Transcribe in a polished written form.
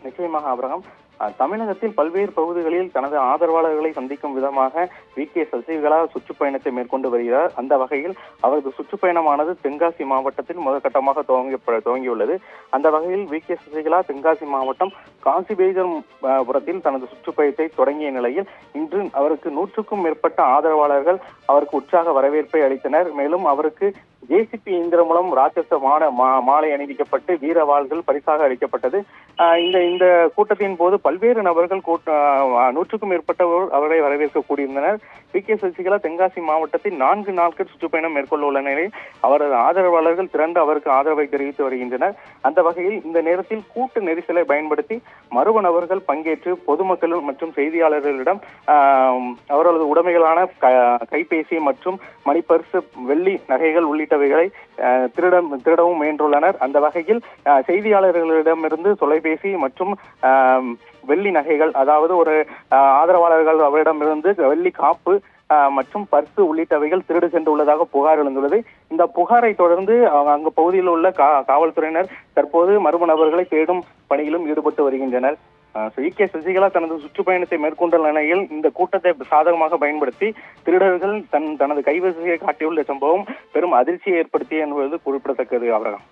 நிச்சயமாக ஆபிரகாம். தமிழகத்தில் பல்வேறு பகுதிகளில் தனது ஆதரவாளர்களை சந்திக்கும் விதமாக சசிகலா சுற்றுப்பயணத்தை மேற்கொண்டு வருகிறார். அந்த வகையில் அவரது சுற்றுப்பயணமானது தென்காசி மாவட்டத்தில் முதற்கட்டமாக துவங்கியுள்ளது. அந்த வகையில் சசிகலா தென்காசி மாவட்டம் காசிபேஜன்புரத்தில் தனது சுற்றுப்பயணத்தை தொடங்கிய நிலையில் இன்று அவருக்கு 100க்கும் மேற்பட்ட ஆதரவாளர்கள் அவருக்கு உற்சாக வரவேற்பை அளித்தனர். மேலும் அவருக்கு ஜேசிபி இயந்திரம் மூலம் ராட்சச மாலை அணிவிக்கப்பட்டு வீரவாள்கள் பரிசாக அளிக்கப்பட்டது. இந்த கூட்டத்தின் போது பல்வேறு நபர்கள் 100க்கும் மேற்பட்டவர் அவரை வரவேற்க கூடியிருந்தனர். சசிகலா தென்காசி மாவட்டத்தில் 4 நாட்கள் சுற்றுப்பயணம் மேற்கொள்ள உள்ள நிலையில் அவரது ஆதரவாளர்கள் திரண்டு அவருக்கு ஆதரவை தெரிவித்து வருகின்றனர். அந்த வகையில் இந்த நேரத்தில் கூட்டு நெரிசலை பயன்படுத்தி மர்ம நபர்கள் பங்கேற்று பொதுமக்கள் மற்றும் செய்தியாளர்களிடம் அவர்களது உடைமைகளான கைபேசி மற்றும் மணிப்பர்சு, வெள்ளி நகைகள் உள்ளிட்டவைகளை திருடவும் முயன்றுள்ளனர். அந்த வகையில் செய்தியாளர்களிடமிருந்து தொலைபேசி மற்றும் வெள்ளி நகைகள், அதாவது ஒரு ஆதரவாளர்கள் அவரிடமிருந்து வெள்ளி காப்பு மற்றும் பர்சு உள்ளிட்டவைகள் திருடு சென்றுள்ளதாக புகார் எழுந்துள்ளது. இந்த புகாரை தொடர்ந்து அங்கு பகுதியில் உள்ள காவல்துறையினர் தற்போது மர்ம நபர்களை தேடும் பணியிலும் ஈடுபட்டு வருகின்றனர். சசிகலா தனது சுற்றுப்பயணத்தை மேற்கொண்ட நிலையில் இந்த கூட்டத்தை சாதகமாக பயன்படுத்தி திருடர்கள் தனது கைவரிசையை காட்டியுள்ள சம்பவம் பெரும் அதிர்ச்சியை ஏற்படுத்திய என்பது குறிப்பிடத்தக்கது. ஆபிரகாம்.